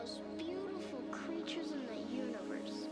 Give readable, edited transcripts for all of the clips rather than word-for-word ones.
most beautiful creatures in the universe.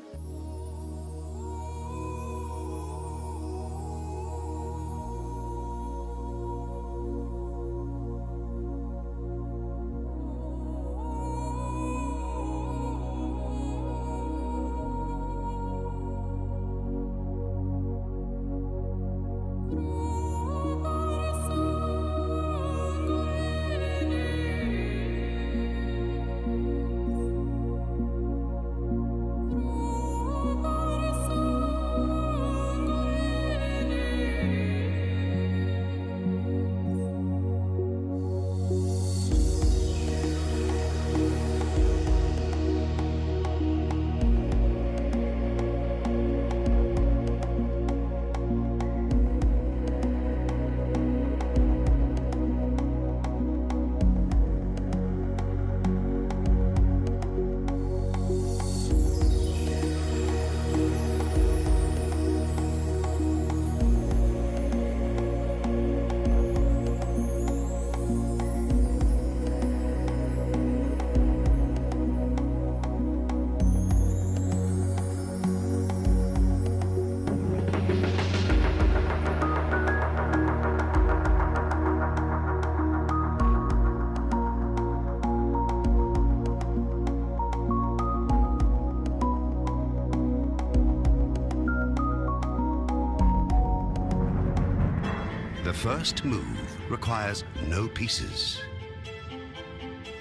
The first move requires no pieces.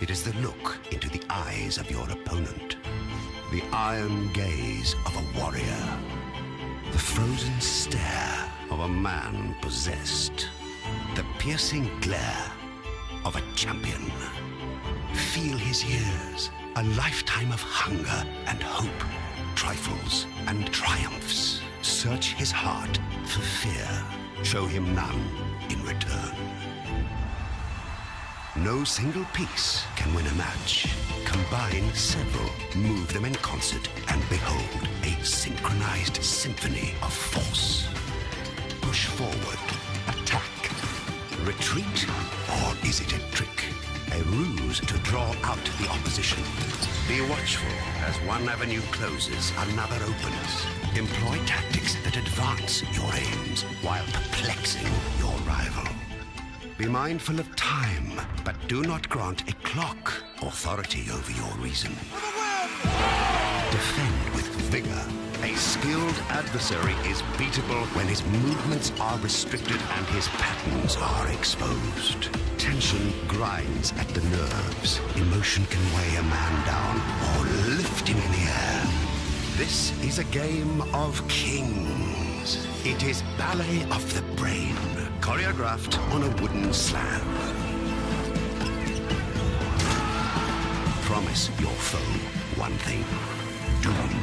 It is the look into the eyes of your opponent, the iron gaze of a warrior, the frozen stare of a man possessed, the piercing glare of a champion. Feel his years, a lifetime of hunger and hope, trifles and triumphs. Search his heart for fear. Show him none in return. No single piece can win a match. Combine several, move them in concert, and behold a synchronized symphony of force. Push forward, attack, retreat, or is it a trick? A ruse to draw out the opposition. Be watchful. As one avenue closes, another opens. Employ tactics that advance your aims while perplexing your rival. Be mindful of time, but do not grant a clock authority over your reason. Defend with vigor. A skilled adversary is beatable when his movements are restricted and his patterns are exposed. Tension grinds at the nerves. Emotion can weigh a man down or lift him in the air. This is a game of kings. It is ballet of the brain, choreographed on a wooden slab. Promise your foe one thing: doom.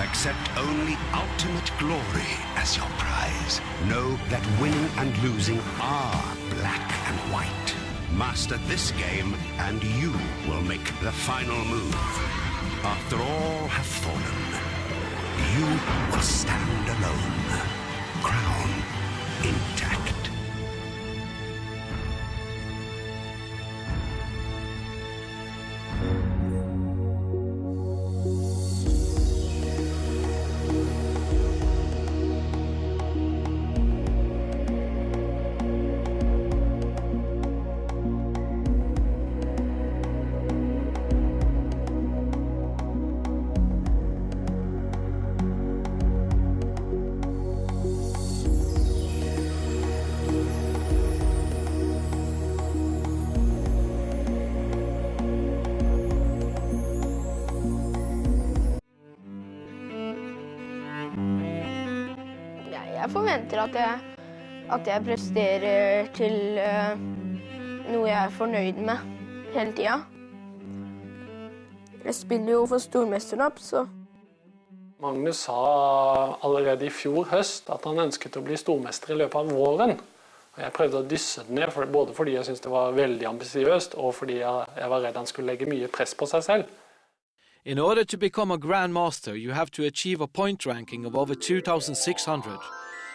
Accept only ultimate glory as your prize. Know that winning and losing are black and white. Master this game and you will make the final move. After all have fallen, you will stand alone, crown intact. Jeg forventer at jeg presterer til noe jeg er fornøyd med hele tiden. Jeg spiller jo for stormesterskap, så... Magnus sa allerede I fjor høst at han ønsket å bli stormester I løpet av våren. Og jeg prøvde å dysse den ned, både fordi jeg syntes det var veldig ambisiøst, og fordi jeg var redd han skulle legge mye press på seg selv. In order to become a Grandmaster, you have to achieve a point ranking of over 2,600,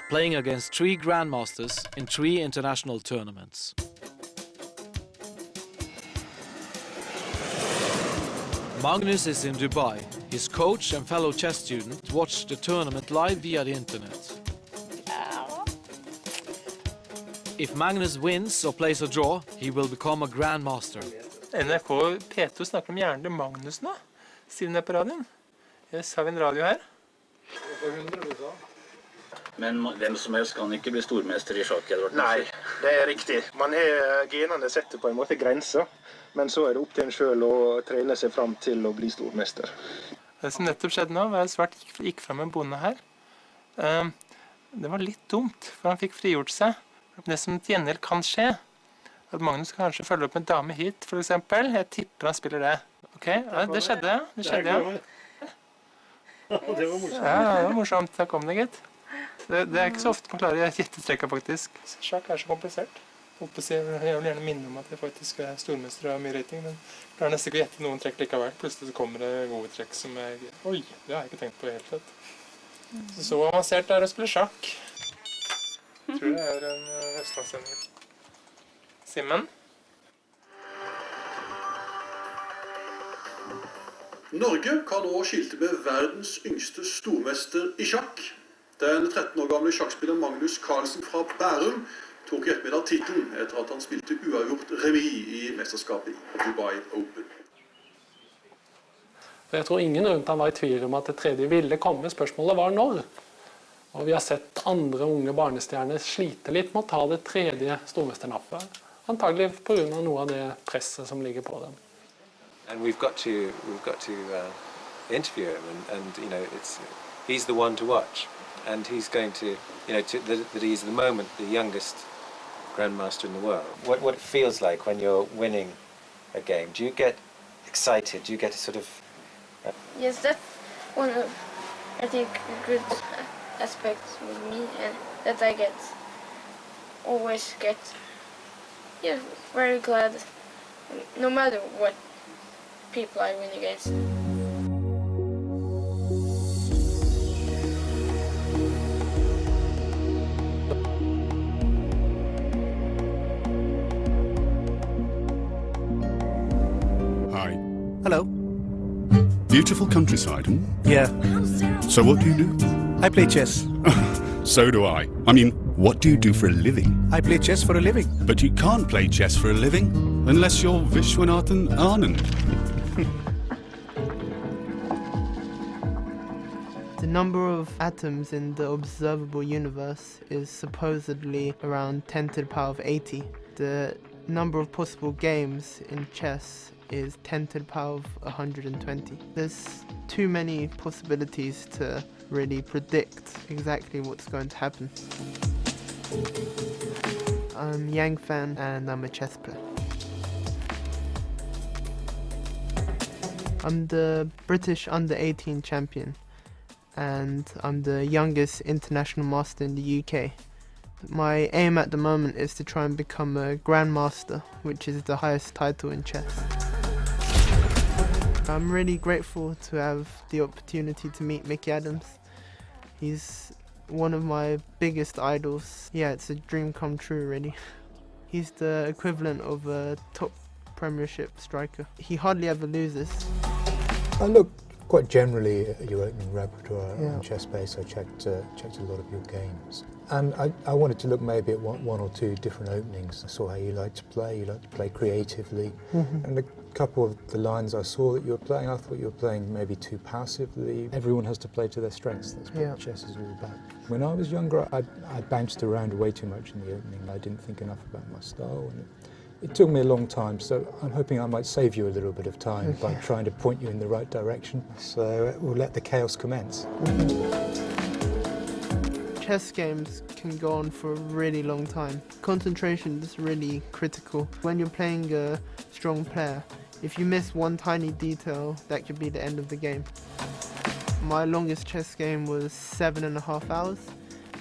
playing against 3 Grandmasters in 3 international tournaments. Magnus is in Dubai. His coach and fellow chess student watch the tournament live via the internet. If Magnus wins or plays a draw, he will become a grandmaster. NRK P2 snakker om hjernen til Magnus nå. Sier den det på radioen? Yes, har vi en radio her? Men hvem som helst kan ikke bli stormester i sjakk, Edvard? Nei, det er riktig. Man har genene setter på en måte grenser, men så er det opp til en selv å trene seg fram til å bli stormester. Det som nettopp skjedde nå, var at Svart gikk frem en bonde her. Det var litt dumt, for han fikk frigjort seg. Det som til gjengjeld kan skje, at Magnus kanskje følger opp med en dame hit, for eksempel. Jeg tipper han spiller det. Ok, ja, det skjedde, ja. Det skjedde, ja. Det var morsomt. Ja, det var morsomt. Da kom det, gitt. Det er ikke så ofte man klarer gjettetrekka, faktisk. Sjakk er så komplisert. Jeg vil gjerne minne om at jeg faktisk er stormester og har mye rating, men jeg klarer nesten ikke å gjette noen trekk likevel. Plutselig så kommer det gode trekk som jeg... Oi, det har jeg ikke tenkt på helt tatt. Så avansert er det å spille sjakk. Jeg tror det er en østlandssending. Simen? Norge kan nå skilte med verdens yngste stormester i sjakk. Den 13 år gamle sjakkspiller Magnus Carlsen fra Bærum tok i ettermiddag titelen etter at han spilte uavgjort remis i mesterskapet i Dubai Open. Jeg tror ingen rundt han var i tvil om at det tredje ville komme. Spørsmålet var når. Og vi har sett andre unge barnestjerner slite litt med å ta det tredje stormesternappet. Antagelig på grunn av noe av det presset som ligger på dem. And we've got to interview him, and you know, he's the one to watch, and he's going to, you know, that he's at the moment the youngest grandmaster in the world. What it feels like when you're winning a game? Do you get excited? Do you get a sort of? Yes, that's one of, I think, good aspects with me, and that I always get, yeah, very glad, no matter what people I win against. Hi. Hello. Beautiful countryside, hmm? Yeah. So what do you do? I play chess. So do I. I mean, what do you do for a living? I play chess for a living. But you can't play chess for a living unless you're Vishwanathan Anand. The number of atoms in the observable universe is supposedly around 10 to the power of 80. The number of possible games in chess is 10 to the power of 120. There's too many possibilities to really predict exactly what's going to happen. I'm Yang Fan and I'm a chess player. I'm the British under-18 champion and I'm the youngest international master in the UK. My aim at the moment is to try and become a Grandmaster, which is the highest title in chess. I'm really grateful to have the opportunity to meet Mickey Adams. He's one of my biggest idols. Yeah, it's a dream come true, really. He's the equivalent of a top Premiership striker. He hardly ever loses. I looked quite generally at your opening repertoire on ChessBase. I checked a lot of your games. And I wanted to look maybe at one or two different openings. I saw how you like to play creatively. And a couple of the lines I saw that you were playing, I thought you were playing maybe too passively. Everyone has to play to their strengths, that's what chess is all about. When I was younger, I bounced around way too much in the opening. I didn't think enough about my style. And it took me a long time, so I'm hoping I might save you a little bit of time by trying to point you in the right direction. So we'll let the chaos commence. Chess games can go on for a really long time. Concentration is really critical. When you're playing a strong player, if you miss one tiny detail, that could be the end of the game. My longest chess game was 7.5 hours,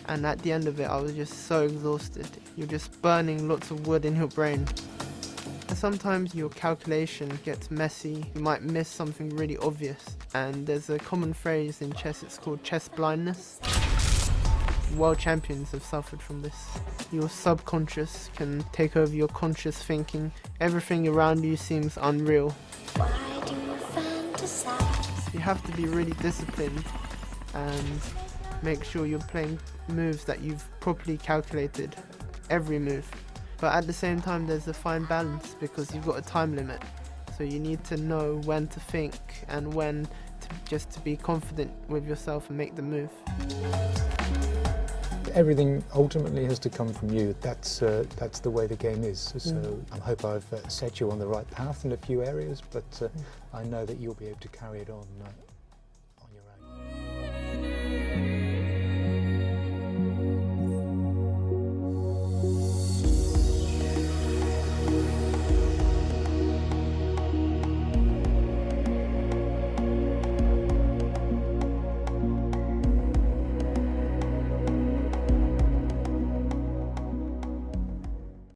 and at the end of it I was just so exhausted. You're just burning lots of wood in your brain. And sometimes your calculation gets messy, you might miss something really obvious, and there's a common phrase in chess, it's called chess blindness. World champions have suffered from this. Your subconscious can take over your conscious thinking. Everything around you seems unreal. Why do fantasies You have to be really disciplined and make sure you're playing moves that you've properly calculated, every move. But at the same time, there's a fine balance because you've got a time limit. So you need to know when to think and when to be confident with yourself and make the move. Everything ultimately has to come from you. That's the way the game is. So I hope I've set you on the right path in a few areas, but I know that you'll be able to carry it on